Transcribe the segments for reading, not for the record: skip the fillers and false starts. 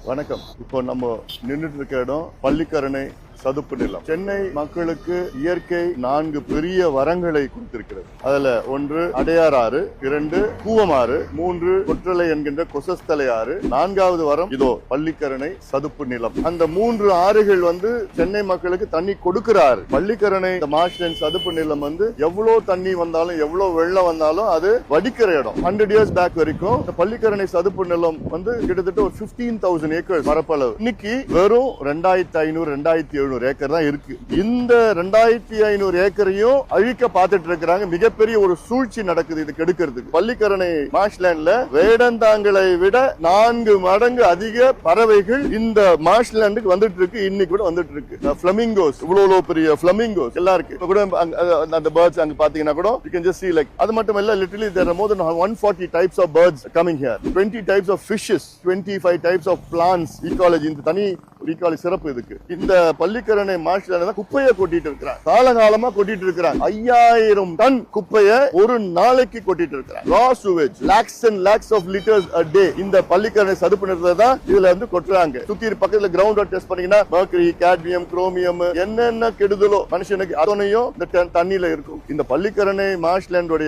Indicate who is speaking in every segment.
Speaker 1: வணக்கம். இப்போ நம்ம நின்றுட்டு இருக்க இடம் பள்ளிக்கரணை சதுப்பு நிலம். சென்னை மக்களுக்கு இயற்கை 4 பெரிய வரங்களை கொடுத்திருக்கிறது. அதுல 1 அடையார் ஆறு, 2 கூவமாறு, 3 கொற்றலை என்கின்ற கொசஸ்தலை ஆறு, 4வது வரம் இதோ பள்ளிக்கரணை சதுப்பு நிலம். அந்த 3 ஆறுகள் சென்னை மக்களுக்கு தண்ணி கொடுக்கிறாரு. பள்ளிக்கரணை மார்ஷ்லேண்ட் சதுப்பு நிலம் எவ்வளவு தண்ணி வந்தாலும் எவ்வளவு வெள்ளம் வந்தாலும் அது வடிக்கிற இடம். 100 இயர்ஸ் பேக் வரைக்கும் இந்த பள்ளிக்கரணை சதுப்பு நிலம் கிட்டத்தட்ட ஒரு 15,000 ஏக்கர் பரப்பளவு. இன்னைக்கு வெறும் 2,500-2,700 ஏக்கர் தான் இருக்கு. இந்த 2,500 ஏக்கரையும் அழிக்க பார்த்துட்டு இருக்கிறாங்க. மிகப்பெரிய ஒரு சூழ்ச்சி நடக்குது இது கெடுக்கிறதுக்கு. பள்ளிக்கரணை மார்ஷ்லேண்ட்ல வேடந்தாங்களை விட 4 மடங்கு அதிக பறவைகள் இந்த மார்ஷ்லேண்டுக்கு வந்துட்டு இருக்கு. இன்னைக்கு கூட வந்துட்டு இருக்கு. பிளமிங்கோஸ், இவ்வளவு பெரிய பிளமிங்கோஸ் எல்லாம் இருக்கு. இப்ப கூட அந்த பேர்ட்ஸ் அங்க பாத்தீங்கன்னா கூட you can just see like அது மட்டும் இல்ல, literally there are more than 140 types of birds coming here, 20 types of fishes, 25 types of plants. ecology இந்த தனி ecology சிறப்பு இதுக்கு. இந்த பள்ளிக்கரணை மார்ஷ்லேண்ட்ல குப்பையை கொட்டிட்டு இருக்கிறாங்க. காலகாலமா கொட்டிட்டு இருக்கிறாங்க. 5000 டன் குப்பையை ஒரு நாளைக்கு கொட்டிட்டு இருக்கிறாங்க. raw sewage, lakhs and lakhs of liters a day. இந்த பள்ளிக்கரணை சதுப்பு நிலத்தை தான் இதுல கொட்டுறாங்க. சுத்தி பக்கத்துல கிரவுண்ட் வாட்டர் டெஸ்ட் பண்ணீங்கன்னா mercury, cadmium, chromium என்னென்ன கெடுதலோ மனுஷனுக்கு அத்தனையும் இந்த தண்ணியில இருக்கும். இந்த பள்ளிக்கரணை மார்ஷ்லேண்டோட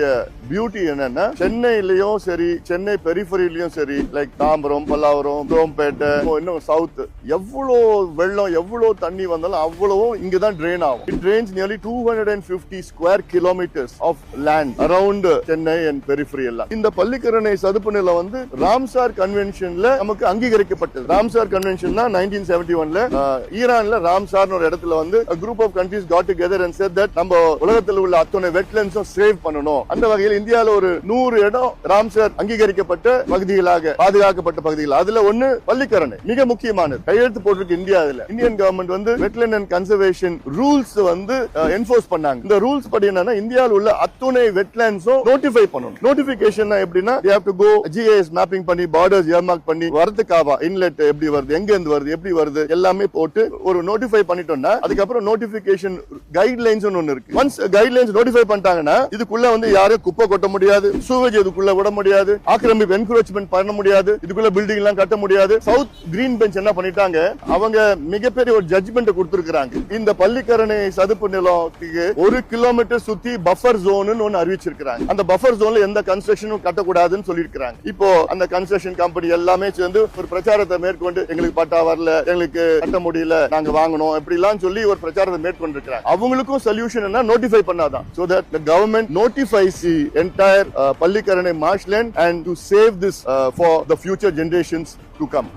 Speaker 1: பியூட்டி என்னன்னா, சென்னையிலயும் சரி, சென்னை பெரிஃபரியிலயும் சரி, லைக் தாம்பரம், பல்லாவரம், குரோம்பேட்டை, இன்னும் சவுத், எவ்வளவு வெள்ளம் எவ்வளவு தண்ணி வந்தாலும் அவ்வளவும் இங்கதான் ட்ரெயின் ஆகும். It drains nearly 250 square kilometers of land around Chennai and periphery எல்லாம். இந்த பள்ளிக்கரணை சதுப்பு நிலம் ராம்சார் கன்வென்ஷன்ல நமக்கு அங்கீகரிக்கப்பட்டது. ராம்சார் கன்வென்ஷன் 1971ல ஈரான்ல ராம்சார் ஒரு இடத்துல a group of countries got together and said that நம்ம உலகத்தில் உள்ள அத்தனை வெட்லண்ட்ஸும் சேவ் பண்ணணும். அந்த வகையில் இந்தியாவில் ஒரு 100 இடம் ராம்சார் அங்கீகரிக்கப்பட்ட பகுதிகளாக பாதுகாக்கப்பட்ட பகுதிகள். அதுல ஒன்னு பள்ளிக்கரணை மிக முக்கியமானது. கையெழுத்து போட்டிருக்கு இந்தியா. அதுல Indian government wetland and conservation rules enforce பண்ணாங்க. இந்த ரூல்ஸ் படி என்னன்னா, இந்தியாவில் உள்ள அத்துணை வெட்லண்ட்ஸும் நோட்டிஃபை பண்ணணும். நோட்டிபிகேஷன் எப்படின்னா, they have to go GIS mapping பண்ணி, பார்டர்ஸ் ஏர்மார்க் பண்ணி, வரதுக்காவா இன்லெட் எப்படி வருது, எங்க இருந்து வருது, எப்படி வருது எல்லாமே போட்டு ஒரு நோட்டிஃபை பண்ணிட்டோம்னா, அதுக்கப்புறம் நோட்டிபிகேஷன் கைட்லைன்ஸ் ஒன்னு இருக்கு. ஒன்ஸ் கைட்லைன்ஸ் நோட்டிஃபை பண்ணிட்டாங்கன்னா, இதுக்குள்ள யாரும் குப்பை கொட்ட முடியாது, சூவேஜ் இதுக்குள்ள விட முடியாது, ஆக்கிரமிப்பு என்க்ரோச்மெண்ட் பண்ண முடியாது, இதுக்குள்ள பில்டிங் எல்லாம் கட்ட முடியாது. சவுத் கிரீன் பெஞ்ச் என்ன பண்ணிட்டாங்க, அவங்க மிகப்பெரிய ஒரு ஜட்ஜ்மெண்ட் கொடுத்திருக்காங்க. இந்த பள்ளிக்கரணை சதுப்பு நிலத்துக்கு 1 கிலோமீட்டர் சுத்தி பஃபர் ஜோன் ஒன்னு அறிவிச்சிருக்காங்க. அந்த பஃபர் ஜோன்ல எந்த கன்ஸ்ட்ரக்ஷனும் கட்டக்கூடாதுன்னு சொல்லியிருக்காங்க. இப்போ அந்த கன்ஸ்ட்ரக்ஷன் கம்பெனி எல்லாமே சேர்ந்து ஒரு பிரச்சாரத்தை மேற்கொண்டு, எங்களுக்கு பட்டா வரல, எங்களுக்கு கட்ட முடியல, நாங்க வாங்கணும் இப்படி எல்லாம் சொல்லி ஒரு பிரச்சாரத்தை மேற்கொண்டு இருக்கிறாங்க. அவங்களுக்கும் சொல்யூஷன் என்ன, நோட்டிஃபை பண்ணாதான். So that the government notifies the entire Pallikaranai marshland and to save this for the future generations to come.